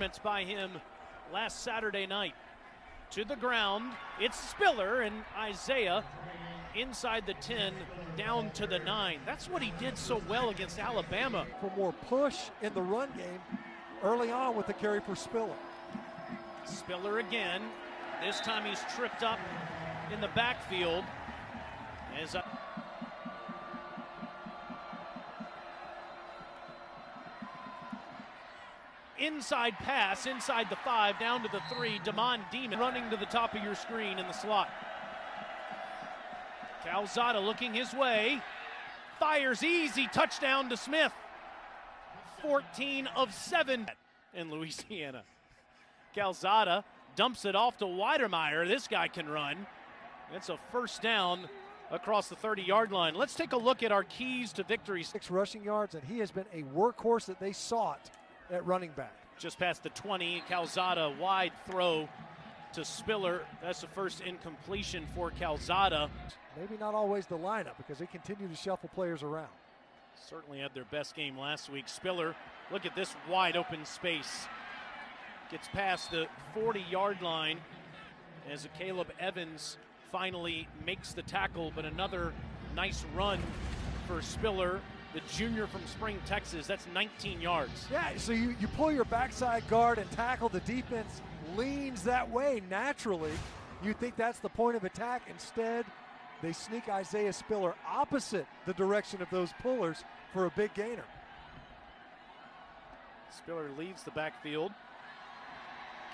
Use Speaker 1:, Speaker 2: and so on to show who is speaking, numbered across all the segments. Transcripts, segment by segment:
Speaker 1: performance by him last Saturday night. To the ground, it's Spiller and Isaiah inside the 10, down to the 9. That's what he did so well against Alabama.
Speaker 2: For more push in the run game early on with the carry for Spiller.
Speaker 1: Spiller again. This time he's tripped up in the backfield. As inside pass, inside the 5, down to the 3. Damon Demon running to the top of your screen in the slot. Calzada looking his way. Fires easy, touchdown to Smith. 14 of 7 in Louisiana. Calzada dumps it off to Weidermeyer. This guy can run. It's a first down across the 30-yard line. Let's take a look at our keys to victory.
Speaker 2: 6 rushing yards, and he has been a workhorse that they sought at running back.
Speaker 1: Just past the 20, Calzada wide throw to Spiller. That's the first incompletion for Calzada.
Speaker 2: Maybe not always the lineup because they continue to shuffle players around.
Speaker 1: Certainly had their best game last week. Spiller, look at this wide open space. Gets past the 40-yard line as Caleb Evans finally makes the tackle, but another nice run for Spiller, the junior from Spring, Texas. That's 19 yards.
Speaker 2: Yeah, so you pull your backside guard and tackle. The defense leans that way naturally. You think that's the point of attack. Instead, they sneak Isaiah Spiller opposite the direction of those pullers for a big gainer.
Speaker 1: Spiller leaves the backfield.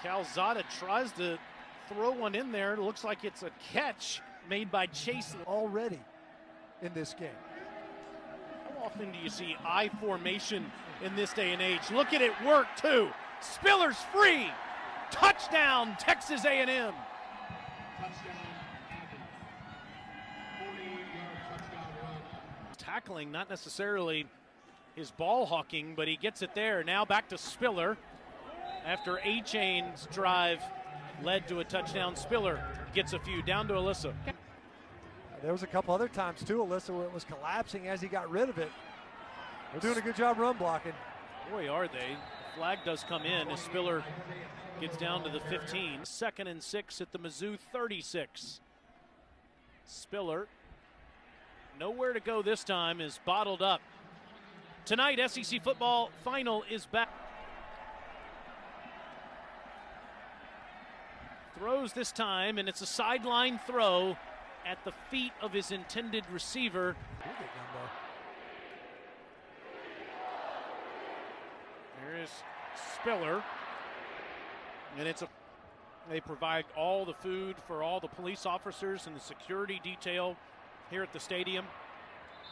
Speaker 1: Calzada tries to throw one in there. It looks like it's a catch made by Chase.
Speaker 2: Already in this game.
Speaker 1: How often do you see I formation in this day and age? Look at it work too. Spiller's free. Touchdown, Texas A&M. Tackling, not necessarily his ball hawking, but he gets it there. Now back to Spiller. After A-Chain's drive led to a touchdown, Spiller gets a few. Down to Alyssa.
Speaker 2: There was a couple other times too, Alyssa, where it was collapsing as he got rid of it. They're doing a good job run blocking.
Speaker 1: Boy, are they. The flag does come in as Spiller gets down to the 15. 2nd and 6 at the Mizzou 36. Spiller, nowhere to go this time, is bottled up. Tonight, SEC football final is back. Throws this time, and it's a sideline throw at the feet of his intended receiver. There is Spiller, and they provide all the food for all the police officers and the security detail here at the stadium.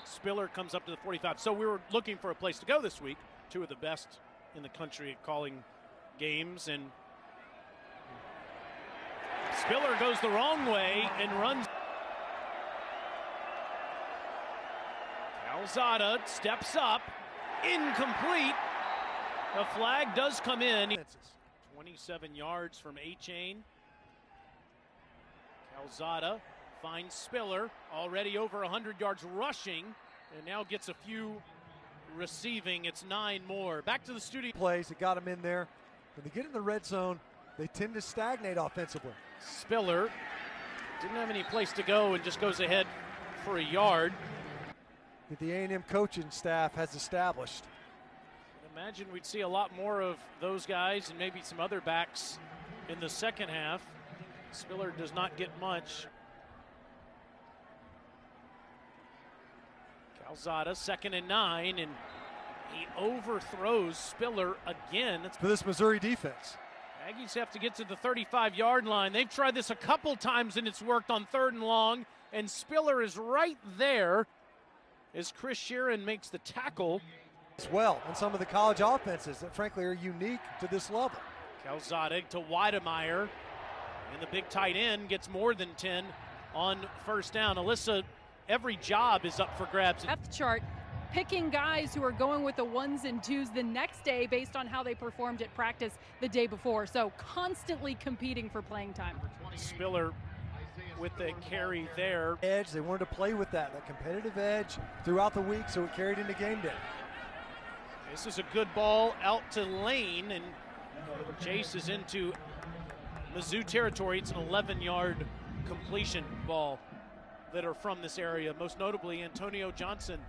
Speaker 1: Spiller comes up to the 45. So we were looking for a place to go this week. 2 of the best in the country at calling games, and Spiller goes the wrong way and runs. Calzada steps up, incomplete. A flag does come in. 27 yards from A-Chain. Calzada finds Spiller, already over 100 yards rushing, and now gets a few receiving. It's 9 more. Back to the studio.
Speaker 2: Plays that got him in there. When they get in the red zone, they tend to stagnate offensively.
Speaker 1: Spiller didn't have any place to go and just goes ahead for a yard.
Speaker 2: That the A&M coaching staff has established.
Speaker 1: Imagine we'd see a lot more of those guys and maybe some other backs in the second half. Spiller does not get much. Calzada, 2nd and 9, and he overthrows Spiller again.
Speaker 2: For this Missouri defense.
Speaker 1: Aggies have to get to the 35-yard line. They've tried this a couple times and it's worked on 3rd and long, and Spiller is right there as Chris Sheeran makes the tackle.
Speaker 2: As well, and some of the college offenses that frankly are unique to this level.
Speaker 1: Calzada to Weidemeyer, and the big tight end gets more than 10 on first down. Alyssa, every job is up for grabs.
Speaker 3: Depth chart, picking guys who are going with the 1s and 2s the next day based on how they performed at practice the day before. So constantly competing for playing time.
Speaker 1: Spiller with the carry there.
Speaker 2: Edge, they wanted to play with that competitive edge throughout the week, so it carried into game day.
Speaker 1: This is a good ball out to Lane, and Chase is into Mizzou territory. It's an 11-yard completion ball that are from this area, most notably Antonio Johnson.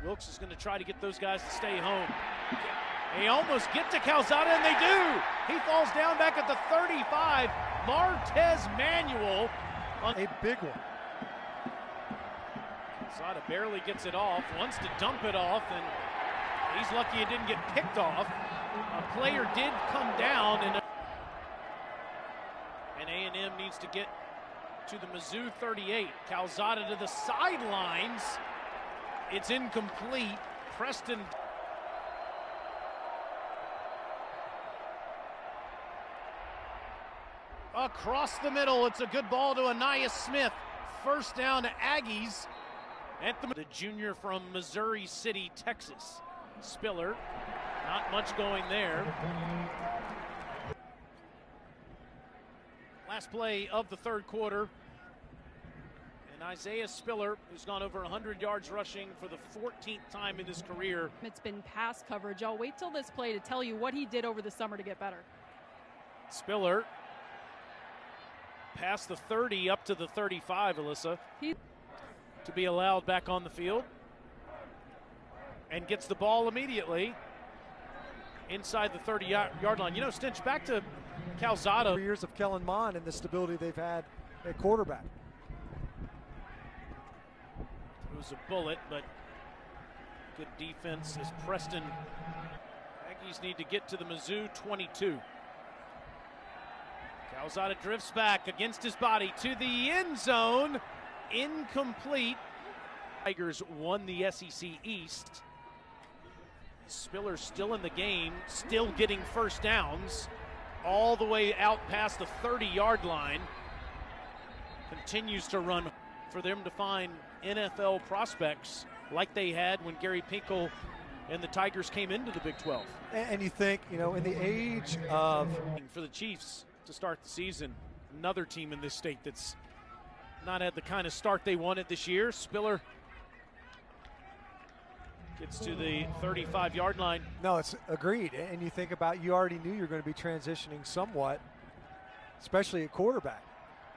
Speaker 1: Wilkes is going to try to get those guys to stay home. They almost get to Calzada, and they do. He falls down back at the 35. Martez Manuel.
Speaker 2: A big one.
Speaker 1: Calzada barely gets it off, wants to dump it off, and he's lucky it didn't get picked off. A player did come down, and A&M needs to get to the Mizzou 38. Calzada to the sidelines. It's incomplete. Preston. Across the middle, it's a good ball to Anaya Smith. First down to Aggies. At the junior from Missouri City, Texas. Spiller, not much going there. Last play of the third quarter. And Isaiah Spiller, who's gone over 100 yards rushing for the 14th time in his career.
Speaker 3: It's been pass coverage. I'll wait till this play to tell you what he did over the summer to get better.
Speaker 1: Spiller past the 30 up to the 35, Alyssa. To be allowed back on the field. And gets the ball immediately inside the 30-yard line. You know, Stinch, back to Calzada.
Speaker 2: 3 years of Kellen Mond and the stability they've had at quarterback.
Speaker 1: It was a bullet, but good defense as Preston. Aggies need to get to the Mizzou 22. Calzada drifts back against his body to the end zone. Incomplete. Tigers won the SEC East. Spiller still in the game, still getting first downs all the way out past the 30-yard line. Continues to run for them to find NFL prospects like they had when Gary Pinkel and the Tigers came into the Big 12.
Speaker 2: And you think, you know, in the age of...
Speaker 1: For the Chiefs to start the season, another team in this state that's not had the kind of start they wanted this year. Spiller gets to the 35-yard line.
Speaker 2: No, it's agreed. And you think about, you already knew you're going to be transitioning somewhat, especially at quarterback.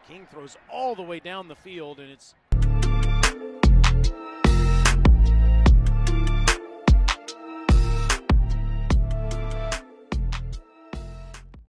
Speaker 1: King throws all the way down the field, and it's